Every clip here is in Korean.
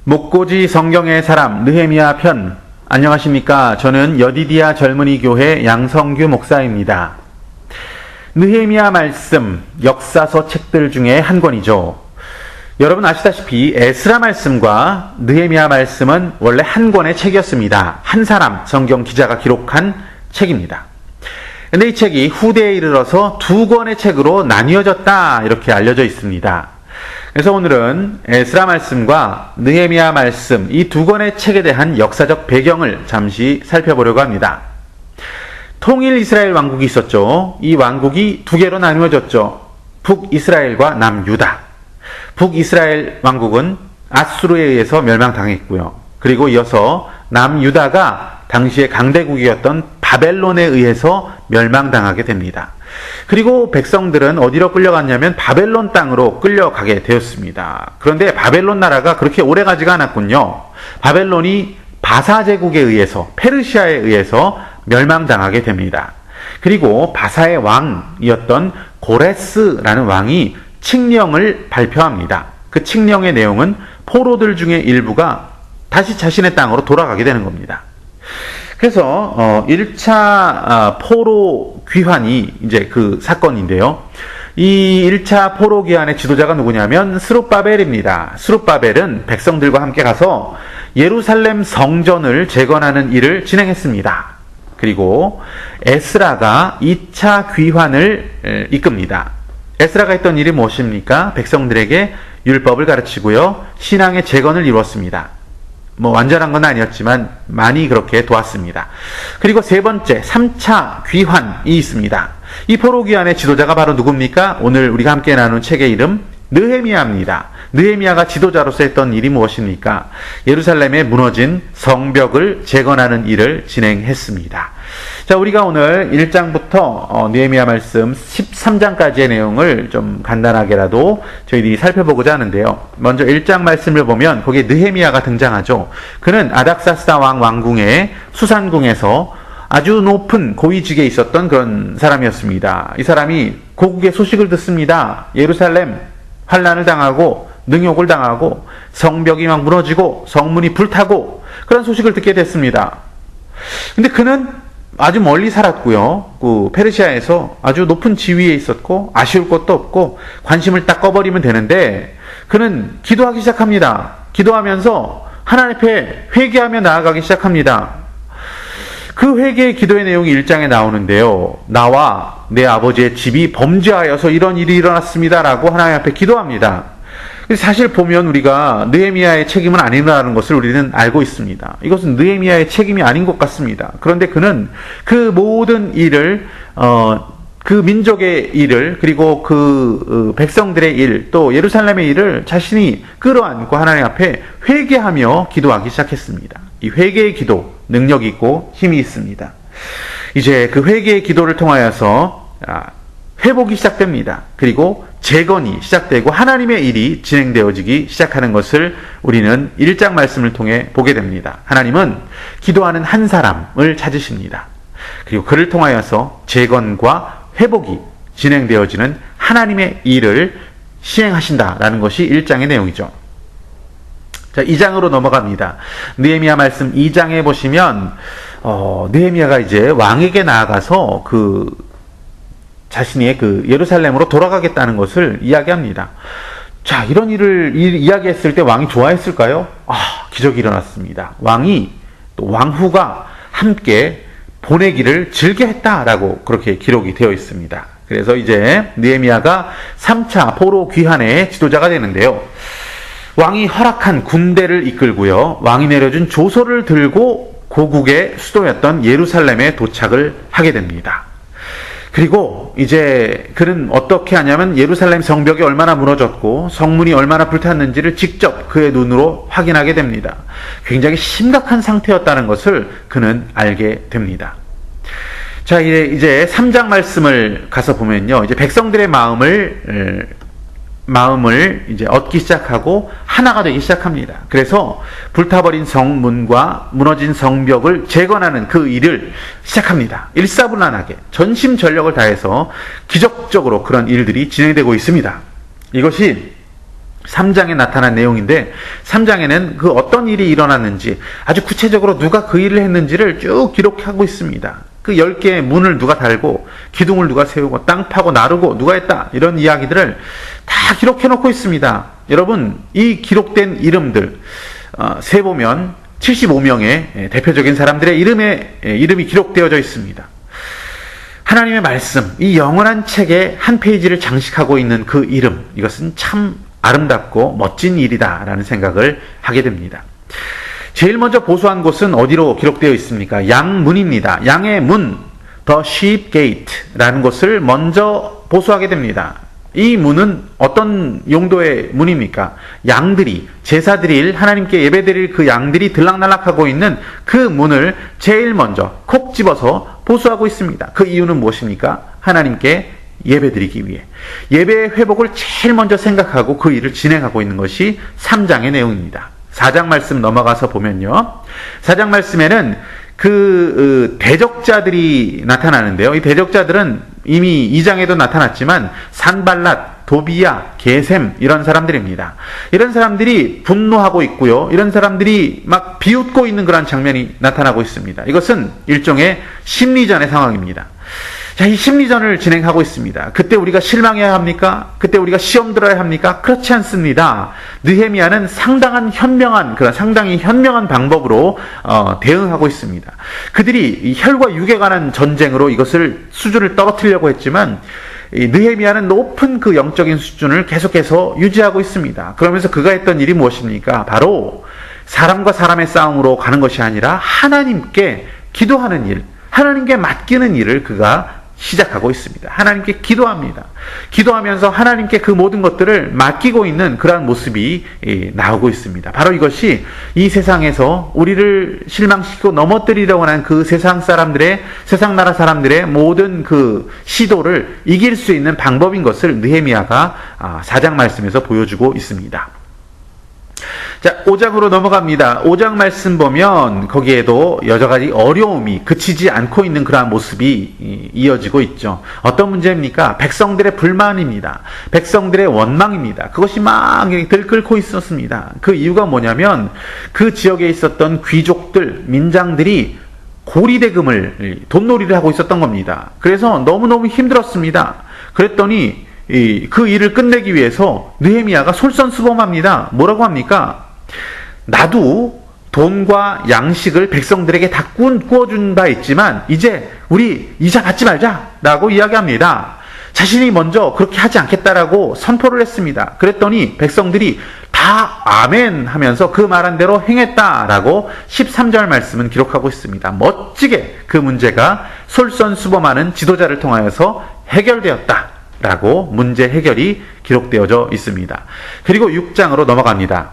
목고지 성경의 사람 느헤미야 편. 안녕하십니까. 저는 여디디아 젊은이 교회 양성규 목사입니다. 느헤미야 말씀, 역사서 책들 중에 한 권이죠. 여러분 아시다시피 에스라 말씀과 느헤미야 말씀은 원래 한 권의 책이었습니다. 한 사람 성경 기자가 기록한 책입니다. 근데 이 책이 후대에 이르러서 두 권의 책으로 나뉘어졌다 이렇게 알려져 있습니다. 그래서 오늘은 에스라 말씀과 느헤미야 말씀 이 두 권의 책에 대한 역사적 배경을 잠시 살펴보려고 합니다. 통일 이스라엘 왕국이 있었죠. 이 왕국이 두 개로 나누어졌죠. 북이스라엘과 남유다. 북이스라엘 왕국은 아수르에 의해서 멸망당했고요. 그리고 이어서 남유다가 당시의 강대국이었던 바벨론에 의해서 멸망당하게 됩니다. 그리고 백성들은 어디로 끌려갔냐면 바벨론 땅으로 끌려가게 되었습니다. 그런데 바벨론 나라가 그렇게 오래가지가 않았군요. 바벨론이 바사 제국에 의해서 페르시아에 의해서 멸망당하게 됩니다. 그리고 바사의 왕이었던 고레스라는 왕이 칙령을 발표합니다. 그 칙령의 내용은 포로들 중에 일부가 다시 자신의 땅으로 돌아가게 되는 겁니다. 그래서 1차 포로 귀환이 이제 그 사건인데요. 이 1차 포로 귀환의 지도자가 누구냐면 스룹바벨입니다. 스룹바벨은 백성들과 함께 가서 예루살렘 성전을 재건하는 일을 진행했습니다. 그리고 에스라가 2차 귀환을 이끕니다. 에스라가 했던 일이 무엇입니까? 백성들에게 율법을 가르치고요. 신앙의 재건을 이루었습니다. 완전한 건 아니었지만 많이 그렇게 도왔습니다. 그리고 세 번째 3차 귀환이 있습니다. 이 포로 귀환의 지도자가 바로 누굽니까? 오늘 우리가 함께 나눈 책의 이름 느헤미야입니다. 느헤미야가 지도자로서 했던 일이 무엇입니까? 예루살렘에 무너진 성벽을 재건하는 일을 진행했습니다. 자, 우리가 오늘 1장부터 느헤미야 말씀 13장까지의 내용을 좀 간단하게라도 저희들이 살펴보고자 하는데요. 먼저 1장 말씀을 보면 거기에 느헤미야가 등장하죠. 그는 아닥사스다 왕 왕궁의 수산궁에서 아주 높은 고위직에 있었던 그런 사람이었습니다. 이 사람이 고국의 소식을 듣습니다. 예루살렘 환난을 당하고 능욕을 당하고 성벽이 막 무너지고 성문이 불타고 그런 소식을 듣게 됐습니다. 근데 그는 아주 멀리 살았고요. 그 페르시아에서 아주 높은 지위에 있었고 아쉬울 것도 없고 관심을 딱 꺼버리면 되는데 그는 기도하기 시작합니다. 기도하면서 하나님 앞에 회개하며 나아가기 시작합니다. 그 회개의 기도의 내용이 1장에 나오는데요. 나와 내 아버지의 집이 범죄하여서 이런 일이 일어났습니다라고 하나님 앞에 기도합니다. 사실 보면 우리가 느헤미야의 책임은 아니라는 것을 우리는 알고 있습니다. 이것은 느헤미야의 책임이 아닌 것 같습니다. 그런데 그는 그 모든 일을 그 민족의 일을 그리고 그 백성들의 일 또 예루살렘의 일을 자신이 끌어안고 하나님 앞에 회개하며 기도하기 시작했습니다. 이 회개의 기도 능력이 있고 힘이 있습니다. 이제 그 회개의 기도를 통하여서 회복이 시작됩니다. 그리고 재건이 시작되고 하나님의 일이 진행되어지기 시작하는 것을 우리는 1장 말씀을 통해 보게 됩니다. 하나님은 기도하는 한 사람을 찾으십니다. 그리고 그를 통하여서 재건과 회복이 진행되어지는 하나님의 일을 시행하신다라는 것이 1장의 내용이죠. 자, 2장으로 넘어갑니다. 느헤미야 말씀 2장에 보시면 느헤미야가 이제 왕에게 나아가서 자신의 예루살렘으로 돌아가겠다는 것을 이야기합니다. 자, 이런 일을 이야기했을 때 왕이 좋아했을까요? 기적이 일어났습니다. 왕이 또 왕후가 함께 보내기를 즐겨했다라고 그렇게 기록이 되어 있습니다. 그래서 이제 느헤미야가 3차 포로 귀환의 지도자가 되는데요. 왕이 허락한 군대를 이끌고요. 왕이 내려준 조서를 들고 고국의 수도였던 예루살렘에 도착을 하게 됩니다. 그리고 이제 그는 어떻게 하냐면 예루살렘 성벽이 얼마나 무너졌고 성문이 얼마나 불탔는지를 직접 그의 눈으로 확인하게 됩니다. 굉장히 심각한 상태였다는 것을 그는 알게 됩니다. 자, 이제 3장 말씀을 가서 보면요. 이제 백성들의 마음을 이제 얻기 시작하고 하나가 되기 시작합니다. 그래서 불타버린 성문과 무너진 성벽을 재건하는 그 일을 시작합니다. 일사불란하게 전심전력을 다해서 기적적으로 그런 일들이 진행되고 있습니다. 이것이 3장에 나타난 내용인데 3장에는 그 어떤 일이 일어났는지 아주 구체적으로 누가 그 일을 했는지를 쭉 기록하고 있습니다. 그 10개의 문을 누가 달고 기둥을 누가 세우고 땅 파고 나르고 누가 했다 이런 이야기들을 다 기록해 놓고 있습니다. 여러분 이 기록된 이름들 세보면 75명의 대표적인 사람들의 이름이 기록되어져 있습니다. 하나님의 말씀, 이 영원한 책의 한 페이지를 장식하고 있는 그 이름, 이것은 참 아름답고 멋진 일이다라는 생각을 하게 됩니다. 제일 먼저 보수한 곳은 어디로 기록되어 있습니까? 양문입니다. 양의 문, The Sheep Gate라는 곳을 먼저 보수하게 됩니다. 이 문은 어떤 용도의 문입니까? 양들이, 제사 드릴, 하나님께 예배 드릴 그 양들이 들락날락하고 있는 그 문을 제일 먼저 콕 집어서 보수하고 있습니다. 그 이유는 무엇입니까? 하나님께 예배 드리기 위해. 예배의 회복을 제일 먼저 생각하고 그 일을 진행하고 있는 것이 3장의 내용입니다. 4장 말씀 넘어가서 보면요. 4장 말씀에는 그 대적자들이 나타나는데요. 이 대적자들은 이미 2장에도 나타났지만 산발랏, 도비야, 게셈 이런 사람들입니다. 이런 사람들이 분노하고 있고요. 이런 사람들이 막 비웃고 있는 그런 장면이 나타나고 있습니다. 이것은 일종의 심리전의 상황입니다. 자, 이 심리전을 진행하고 있습니다. 그때 우리가 실망해야 합니까? 그때 우리가 시험 들어야 합니까? 그렇지 않습니다. 느헤미야는 상당히 현명한 방법으로 대응하고 있습니다. 그들이 이 혈과 육에 관한 전쟁으로 이것을 수준을 떨어뜨리려고 했지만 이 느헤미야는 높은 그 영적인 수준을 계속해서 유지하고 있습니다. 그러면서 그가 했던 일이 무엇입니까? 바로 사람과 사람의 싸움으로 가는 것이 아니라 하나님께 기도하는 일, 하나님께 맡기는 일을 그가 시작하고 있습니다. 하나님께 기도합니다. 기도하면서 하나님께 그 모든 것들을 맡기고 있는 그러한 모습이 나오고 있습니다. 바로 이것이 이 세상에서 우리를 실망시키고 넘어뜨리려고 하는 그 세상 나라 사람들의 모든 그 시도를 이길 수 있는 방법인 것을 느헤미야가 4장 말씀에서 보여주고 있습니다. 자, 5장으로 넘어갑니다. 5장 말씀 보면 거기에도 여러 가지 어려움이 그치지 않고 있는 그러한 모습이 이어지고 있죠. 어떤 문제입니까? 백성들의 불만입니다. 백성들의 원망입니다. 그것이 막 들끓고 있었습니다. 그 이유가 뭐냐면 그 지역에 있었던 귀족들, 민장들이 고리대금을, 돈놀이를 하고 있었던 겁니다. 그래서 너무너무 힘들었습니다. 그랬더니 그 일을 끝내기 위해서 느헤미야가 솔선수범합니다. 뭐라고 합니까? 나도 돈과 양식을 백성들에게 다 구워준 바 있지만 이제 우리 이자 받지 말자라고 이야기합니다. 자신이 먼저 그렇게 하지 않겠다라고 선포를 했습니다. 그랬더니 백성들이 다 아멘 하면서 그 말한 대로 행했다라고 13절 말씀은 기록하고 있습니다. 멋지게 그 문제가 솔선수범하는 지도자를 통하여서 해결되었다라고 문제 해결이 기록되어져 있습니다. 그리고 6장으로 넘어갑니다.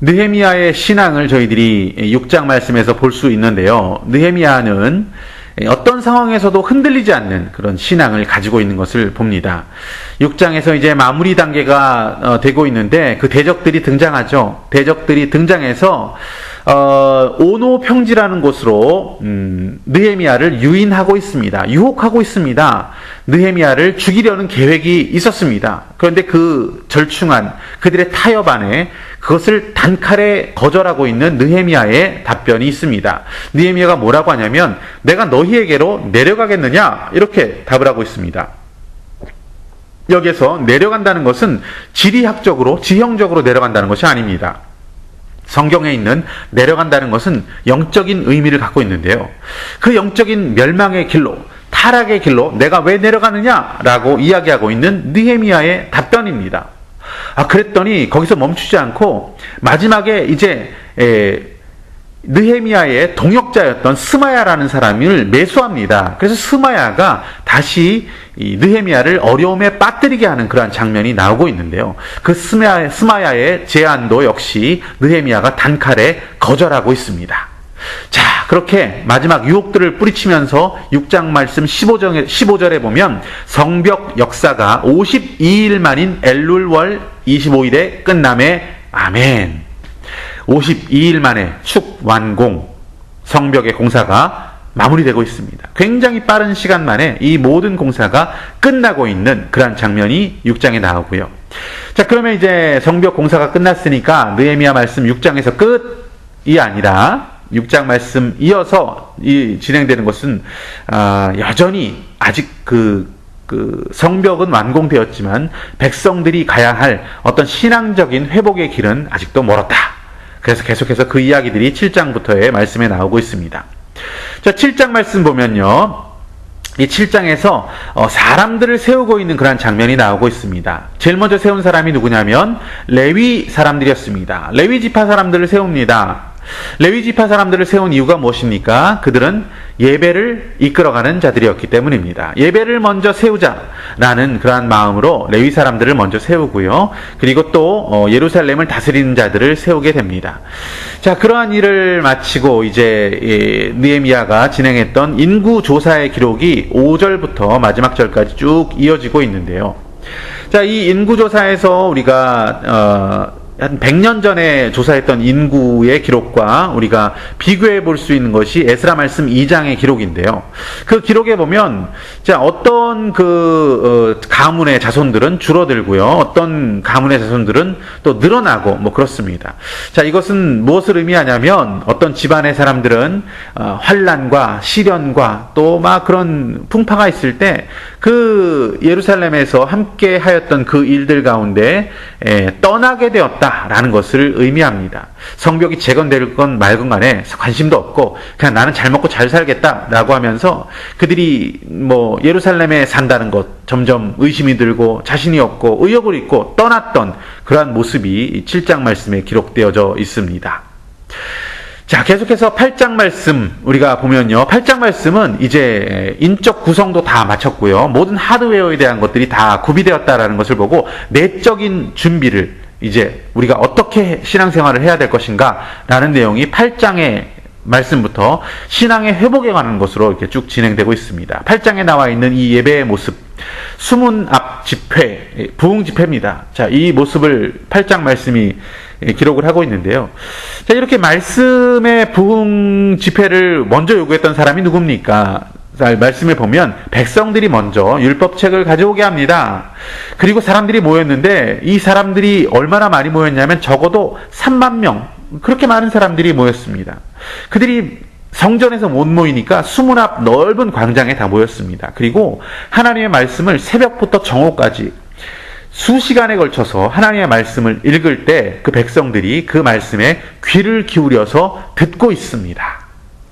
느헤미야의 신앙을 저희들이 6장 말씀에서 볼 수 있는데요. 느헤미야는 어떤 상황에서도 흔들리지 않는 그런 신앙을 가지고 있는 것을 봅니다. 6장에서 이제 마무리 단계가 되고 있는데 그 대적들이 등장하죠. 대적들이 등장해서 오노 평지라는 곳으로 느헤미야를 유인하고 있습니다. 유혹하고 있습니다. 느헤미야를 죽이려는 계획이 있었습니다. 그런데 그 절충한 그들의 타협 안에 그것을 단칼에 거절하고 있는 느헤미야의 답변이 있습니다. 느헤미야가 뭐라고 하냐면 내가 너희에게로 내려가겠느냐 이렇게 답을 하고 있습니다. 여기서 내려간다는 것은 지형적으로 내려간다는 것이 아닙니다. 성경에 있는 내려간다는 것은 영적인 의미를 갖고 있는데요. 그 영적인 멸망의 길로, 타락의 길로 내가 왜 내려가느냐라고 이야기하고 있는 느헤미야의 답변입니다. 그랬더니 거기서 멈추지 않고 마지막에 이제 느헤미야의 동역자였던 스마야라는 사람을 매수합니다. 그래서 스마야가 다시 이 느헤미야를 어려움에 빠뜨리게 하는 그러한 장면이 나오고 있는데요. 그 스마야의 제안도 역시 느헤미야가 단칼에 거절하고 있습니다. 자, 그렇게 마지막 유혹들을 뿌리치면서 6장 말씀 15절에 보면 성벽 역사가 52일 만인 엘룰월 25일에 끝남에 아멘. 52일 만에 축 완공, 성벽의 공사가 마무리되고 있습니다. 굉장히 빠른 시간 만에 이 모든 공사가 끝나고 있는 그러한 장면이 6장에 나오고요. 자, 그러면 이제 성벽 공사가 끝났으니까 느헤미야 말씀 6장에서 끝이 아니라 6장 말씀 이어서 진행되는 것은 여전히 아직 그 성벽은 완공되었지만 백성들이 가야 할 어떤 신앙적인 회복의 길은 아직도 멀었다. 그래서 계속해서 그 이야기들이 7장부터의 말씀에 나오고 있습니다. 자, 7장 말씀 보면요. 이 7장에서 사람들을 세우고 있는 그런 장면이 나오고 있습니다. 제일 먼저 세운 사람이 누구냐면 레위 사람들이었습니다. 레위 지파 사람들을 세웁니다. 레위 지파 사람들을 세운 이유가 무엇입니까? 그들은 예배를 이끌어가는 자들이었기 때문입니다. 예배를 먼저 세우자라는 그러한 마음으로 레위 사람들을 먼저 세우고요. 그리고 또 예루살렘을 다스리는 자들을 세우게 됩니다. 자, 그러한 일을 마치고 이제 느헤미야가 진행했던 인구 조사의 기록이 5절부터 마지막 절까지 쭉 이어지고 있는데요. 자, 이 인구 조사에서 우리가 한 100년 전에 조사했던 인구의 기록과 우리가 비교해 볼 수 있는 것이 에스라 말씀 2장의 기록인데요. 그 기록에 보면 자, 어떤 가문의 자손들은 줄어들고요. 어떤 가문의 자손들은 또 늘어나고 뭐 그렇습니다. 자, 이것은 무엇을 의미하냐면 어떤 집안의 사람들은 환난과 시련과 또 막 그런 풍파가 있을 때 그 예루살렘에서 함께 하였던 그 일들 가운데 떠나게 되었다라는 것을 의미합니다. 성벽이 재건될 건 말건 간에 관심도 없고 그냥 나는 잘 먹고 잘 살겠다라고 하면서 그들이 뭐 예루살렘에 산다는 것 점점 의심이 들고 자신이 없고 의욕을 잃고 떠났던 그러한 모습이 7장 말씀에 기록되어져 있습니다. 자, 계속해서 8장 말씀 우리가 보면요. 8장 말씀은 이제 인적 구성도 다 마쳤고요. 모든 하드웨어에 대한 것들이 다 구비되었다라는 것을 보고 내적인 준비를 이제 우리가 어떻게 신앙생활을 해야 될 것인가 라는 내용이 8장의 말씀부터 신앙의 회복에 관한 것으로 이렇게 쭉 진행되고 있습니다. 8장에 나와 있는 이 예배의 모습, 수문 앞 집회, 부흥 집회입니다. 자, 이 모습을 8장 말씀이 기록을 하고 있는데요. 자, 이렇게 말씀의 부흥 집회를 먼저 요구했던 사람이 누굽니까? 말씀을 보면 백성들이 먼저 율법책을 가져오게 합니다. 그리고 사람들이 모였는데 이 사람들이 얼마나 많이 모였냐면 적어도 3만 명, 그렇게 많은 사람들이 모였습니다. 그들이 성전에서 못 모이니까 수문 앞 넓은 광장에 다 모였습니다. 그리고 하나님의 말씀을 새벽부터 정오까지 수시간에 걸쳐서 하나님의 말씀을 읽을 때 그 백성들이 그 말씀에 귀를 기울여서 듣고 있습니다.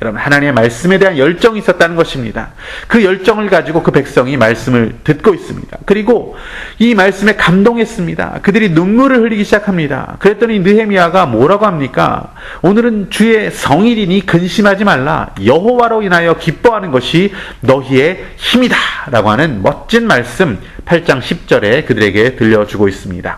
여러분, 하나님의 말씀에 대한 열정이 있었다는 것입니다. 그 열정을 가지고 그 백성이 말씀을 듣고 있습니다. 그리고 이 말씀에 감동했습니다. 그들이 눈물을 흘리기 시작합니다. 그랬더니 느헤미야가 뭐라고 합니까? 오늘은 주의 성일이니 근심하지 말라. 여호와로 인하여 기뻐하는 것이 너희의 힘이다. 라고 하는 멋진 말씀 8장 10절에 그들에게 들려주고 있습니다.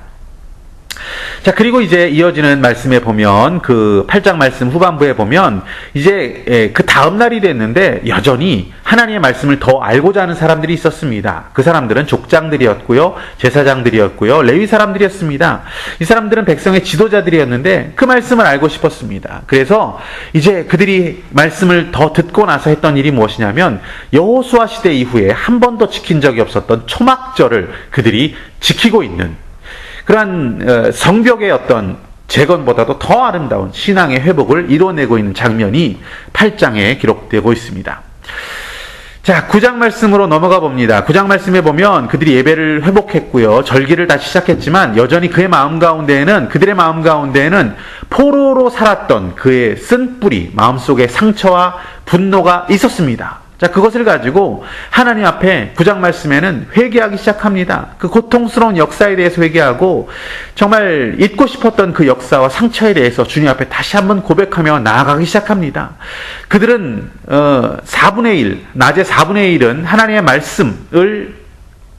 자, 그리고 이제 이어지는 말씀에 보면 그 8장 말씀 후반부에 보면 이제 그 다음 날이 됐는데 여전히 하나님의 말씀을 더 알고자 하는 사람들이 있었습니다. 그 사람들은 족장들이었고요, 제사장들이었고요, 레위 사람들이었습니다. 이 사람들은 백성의 지도자들이었는데 그 말씀을 알고 싶었습니다. 그래서 이제 그들이 말씀을 더 듣고 나서 했던 일이 무엇이냐면 여호수아 시대 이후에 한 번도 지킨 적이 없었던 초막절을 그들이 지키고 있는 그러한 성벽의 어떤 재건보다도 더 아름다운 신앙의 회복을 이뤄내고 있는 장면이 8장에 기록되고 있습니다. 자, 9장 말씀으로 넘어가 봅니다. 9장 말씀에 보면 그들이 예배를 회복했고요. 절기를 다시 시작했지만 여전히 그들의 마음 가운데에는 포로로 살았던 그의 쓴 뿌리, 마음속에 상처와 분노가 있었습니다. 자, 그것을 가지고 하나님 앞에 9장 말씀에는 회개하기 시작합니다. 그 고통스러운 역사에 대해서 회개하고 정말 잊고 싶었던 그 역사와 상처에 대해서 주님 앞에 다시 한번 고백하며 나아가기 시작합니다. 그들은 4분의 1, 낮에 4분의 1은 하나님의 말씀을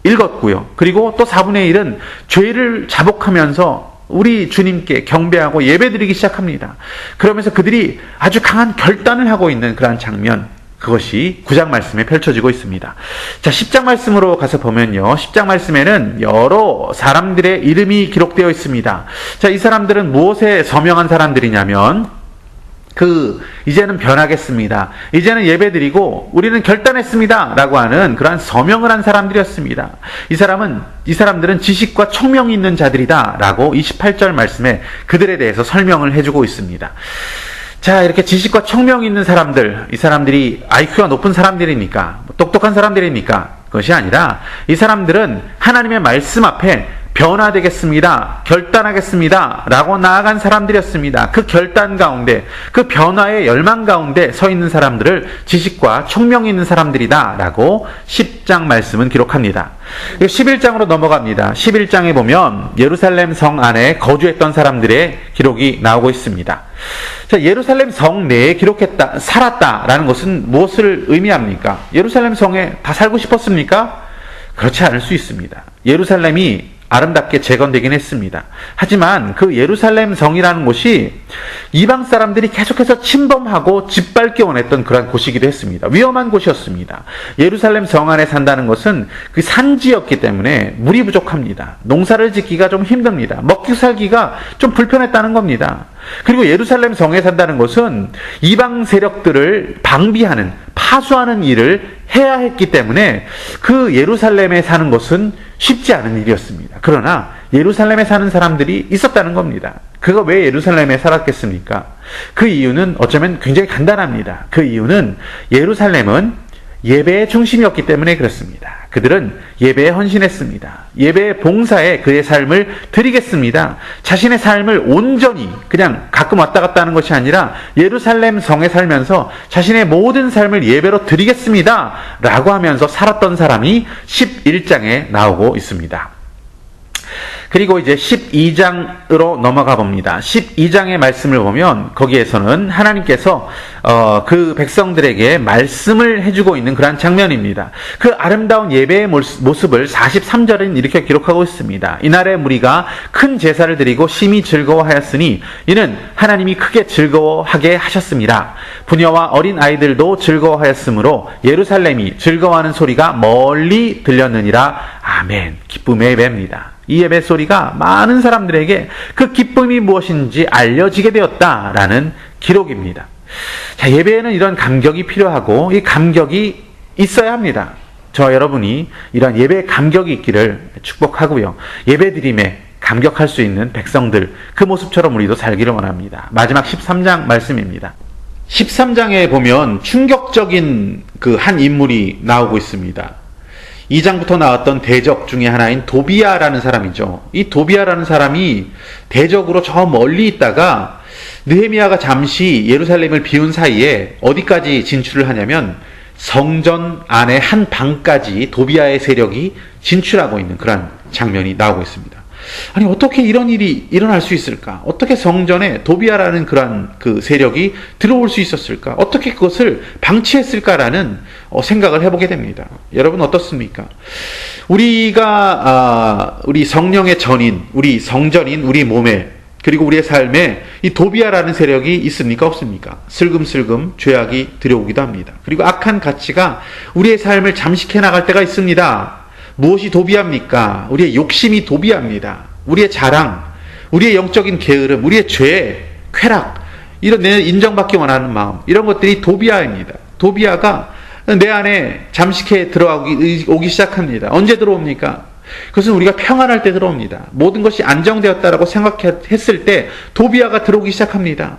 읽었고요. 그리고 또 4분의 1은 죄를 자복하면서 우리 주님께 경배하고 예배드리기 시작합니다. 그러면서 그들이 아주 강한 결단을 하고 있는 그러한 장면, 그것이 9장 말씀에 펼쳐지고 있습니다. 자, 10장 말씀으로 가서 보면요. 10장 말씀에는 여러 사람들의 이름이 기록되어 있습니다. 자, 이 사람들은 무엇에 서명한 사람들이냐면 이제는 변하겠습니다. 이제는 예배드리고 우리는 결단했습니다. 라고 하는 그러한 서명을 한 사람들이었습니다. 이 사람들은 지식과 총명이 있는 자들이다. 라고 28절 말씀에 그들에 대해서 설명을 해주고 있습니다. 자, 이렇게 지식과 총명이 있는 사람들, 이 사람들이 IQ가 높은 사람들이니까, 똑똑한 사람들이니까, 그것이 아니라 이 사람들은 하나님의 말씀 앞에 변화되겠습니다. 결단하겠습니다. 라고 나아간 사람들이었습니다. 그 결단 가운데, 그 변화의 열망 가운데 서 있는 사람들을 지식과 총명이 있는 사람들이다. 라고 10장 말씀은 기록합니다. 11장으로 넘어갑니다. 11장에 보면 예루살렘 성 안에 거주했던 사람들의 기록이 나오고 있습니다. 자, 예루살렘 성 내에 살았다라는 것은 무엇을 의미합니까? 예루살렘 성에 다 살고 싶었습니까? 그렇지 않을 수 있습니다. 예루살렘이 아름답게 재건되긴 했습니다. 하지만 그 예루살렘 성이라는 곳이 이방 사람들이 계속해서 침범하고 짓밟기 원했던 그런 곳이기도 했습니다. 위험한 곳이었습니다. 예루살렘 성 안에 산다는 것은 그 산지였기 때문에 물이 부족합니다. 농사를 짓기가 좀 힘듭니다. 먹기 살기가 좀 불편했다는 겁니다. 그리고 예루살렘 성에 산다는 것은 이방 세력들을 방비하는, 파수하는 일을 해야 했기 때문에 그 예루살렘에 사는 것은 쉽지 않은 일이었습니다. 그러나 예루살렘에 사는 사람들이 있었다는 겁니다. 그가 왜 예루살렘에 살았겠습니까? 그 이유는 어쩌면 굉장히 간단합니다. 그 이유는 예루살렘은 예배의 중심이었기 때문에 그렇습니다. 그들은 예배에 헌신했습니다. 예배의 봉사에 그의 삶을 드리겠습니다. 자신의 삶을 온전히 그냥 가끔 왔다 갔다 하는 것이 아니라 예루살렘 성에 살면서 자신의 모든 삶을 예배로 드리겠습니다. 라고 하면서 살았던 사람이 11장에 나오고 있습니다. 그리고 이제 12장으로 넘어가 봅니다. 12장의 말씀을 보면 거기에서는 하나님께서 그 백성들에게 말씀을 해주고 있는 그런 장면입니다. 그 아름다운 예배의 모습을 43절은 이렇게 기록하고 있습니다. 이날의 무리가 큰 제사를 드리고 심히 즐거워하였으니 이는 하나님이 크게 즐거워하게 하셨습니다. 부녀와 어린 아이들도 즐거워하였으므로 예루살렘이 즐거워하는 소리가 멀리 들렸느니라. 아멘. 기쁨의 예배입니다. 이 예배 소리가 많은 사람들에게 그 기쁨이 무엇인지 알려지게 되었다라는 기록입니다. 자, 예배에는 이런 감격이 필요하고 이 감격이 있어야 합니다. 저와 여러분이 이런 예배의 감격이 있기를 축복하고요. 예배드림에 감격할 수 있는 백성들, 그 모습처럼 우리도 살기를 원합니다. 마지막 13장 말씀입니다. 13장에 보면 충격적인 그 한 인물이 나오고 있습니다. 2장부터 나왔던 대적 중에 하나인 도비아라는 사람이죠. 이 도비아라는 사람이 대적으로 저 멀리 있다가 느헤미야가 잠시 예루살렘을 비운 사이에 어디까지 진출을 하냐면 성전 안에 한 방까지 도비아의 세력이 진출하고 있는 그런 장면이 나오고 있습니다. 아니, 어떻게 이런 일이 일어날 수 있을까? 어떻게 성전에 도비아라는 그런 그 세력이 들어올 수 있었을까? 어떻게 그것을 방치했을까라는 생각을 해보게 됩니다. 여러분 어떻습니까? 우리가 우리 성령의 전인, 우리 성전인 우리 몸에, 그리고 우리의 삶에 이 도비아라는 세력이 있습니까? 없습니까? 슬금슬금 죄악이 들여오기도 합니다. 그리고 악한 가치가 우리의 삶을 잠식해 나갈 때가 있습니다. 무엇이 도비아입니까? 우리의 욕심이 도비아입니다. 우리의 자랑, 우리의 영적인 게으름, 우리의 죄, 쾌락, 이런 내 인정받기 원하는 마음, 이런 것들이 도비아입니다. 도비아가 내 안에 잠식해 들어오기 시작합니다. 언제 들어옵니까? 그것은 우리가 평안할 때 들어옵니다. 모든 것이 안정되었다라고 생각했을 때 도비아가 들어오기 시작합니다.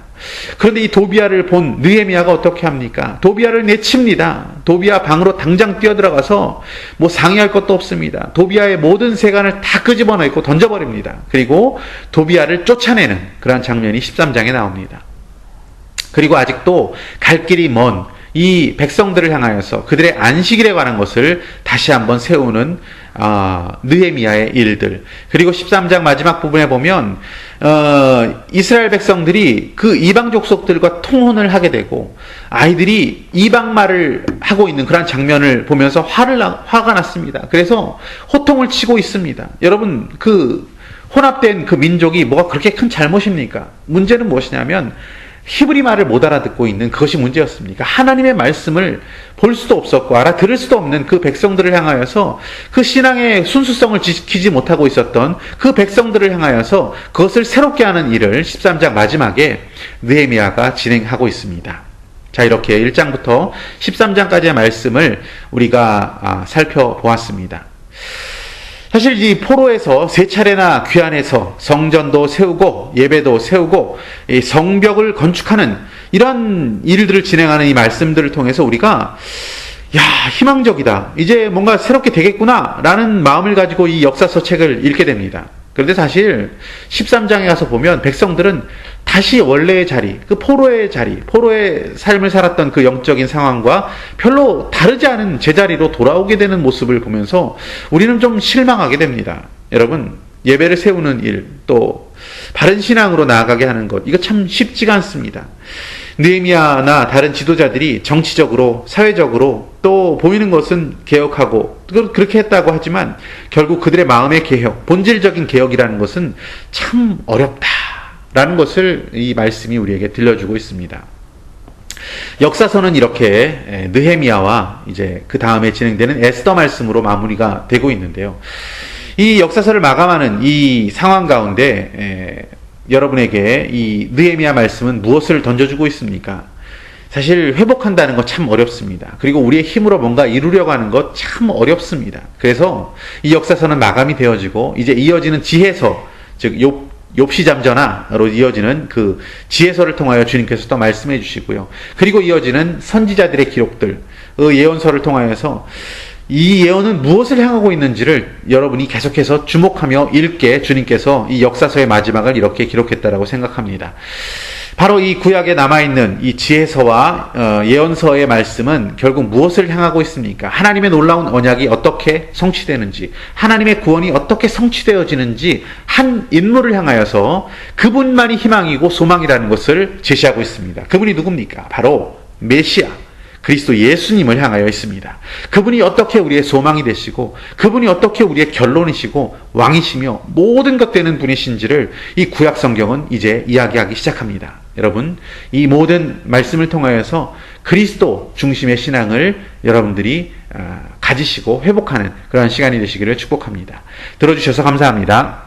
그런데 이 도비아를 본 느헤미야가 어떻게 합니까? 도비아를 내칩니다. 도비아 방으로 당장 뛰어들어가서 뭐 상의할 것도 없습니다. 도비아의 모든 세간을 다 끄집어내고 던져버립니다. 그리고 도비아를 쫓아내는 그런 장면이 13장에 나옵니다. 그리고 아직도 갈 길이 먼 이 백성들을 향하여서 그들의 안식일에 관한 것을 다시 한번 세우는 느헤미야의 일들. 그리고 13장 마지막 부분에 보면 이스라엘 백성들이 그 이방 족속들과 통혼을 하게 되고 아이들이 이방 말을 하고 있는 그런 장면을 보면서 화가 났습니다. 그래서 호통을 치고 있습니다. 여러분, 그 혼합된 그 민족이 뭐가 그렇게 큰 잘못입니까? 문제는 무엇이냐면 히브리 말을 못 알아듣고 있는 그것이 문제였습니까? 하나님의 말씀을 볼 수도 없었고 알아들을 수도 없는 그 백성들을 향하여서 그 신앙의 순수성을 지키지 못하고 있었던 그 백성들을 향하여서 그것을 새롭게 하는 일을 13장 마지막에 느헤미야가 진행하고 있습니다. 자, 이렇게 1장부터 13장까지의 말씀을 우리가 살펴보았습니다. 사실 이 포로에서 세 차례나 귀환해서 성전도 세우고 예배도 세우고 이 성벽을 건축하는 이런 일들을 진행하는 이 말씀들을 통해서 우리가 희망적이다, 이제 뭔가 새롭게 되겠구나 라는 마음을 가지고 이 역사서 책을 읽게 됩니다. 그런데 사실 13장에 가서 보면 백성들은 다시 원래의 자리, 그 포로의 자리, 포로의 삶을 살았던 그 영적인 상황과 별로 다르지 않은 제자리로 돌아오게 되는 모습을 보면서 우리는 좀 실망하게 됩니다. 여러분, 예배를 세우는 일, 또 바른 신앙으로 나아가게 하는 것, 이거 참 쉽지가 않습니다. 느헤미야나 다른 지도자들이 정치적으로, 사회적으로 또 보이는 것은 개혁하고 그렇게 했다고 하지만 결국 그들의 마음의 개혁, 본질적인 개혁이라는 것은 참 어렵다라는 것을 이 말씀이 우리에게 들려주고 있습니다. 역사서는 이렇게 느헤미야와 이제 그 다음에 진행되는 에스더 말씀으로 마무리가 되고 있는데요. 이 역사서를 마감하는 이 상황 가운데 여러분에게 이 느헤미야 말씀은 무엇을 던져주고 있습니까? 사실 회복한다는 것 참 어렵습니다. 그리고 우리의 힘으로 뭔가 이루려고 하는 것 참 어렵습니다. 그래서 이 역사서는 마감이 되어지고 이제 이어지는 지혜서, 즉 욥시잠전하로 이어지는 그 지혜서를 통하여 주님께서 또 말씀해 주시고요. 그리고 이어지는 선지자들의 기록들, 그 예언서를 통하여서 이 예언은 무엇을 향하고 있는지를 여러분이 계속해서 주목하며 읽게 주님께서 이 역사서의 마지막을 이렇게 기록했다라고 생각합니다. 바로 이 구약에 남아있는 이 지혜서와 예언서의 말씀은 결국 무엇을 향하고 있습니까? 하나님의 놀라운 언약이 어떻게 성취되는지, 하나님의 구원이 어떻게 성취되어지는지 한 인물을 향하여서 그분만이 희망이고 소망이라는 것을 제시하고 있습니다. 그분이 누굽니까? 바로 메시아, 그리스도 예수님을 향하여 있습니다. 그분이 어떻게 우리의 소망이 되시고 그분이 어떻게 우리의 결론이시고 왕이시며 모든 것 되는 분이신지를 이 구약 성경은 이제 이야기하기 시작합니다. 여러분, 이 모든 말씀을 통하여서 그리스도 중심의 신앙을 여러분들이 가지시고 회복하는 그런 시간이 되시기를 축복합니다. 들어주셔서 감사합니다.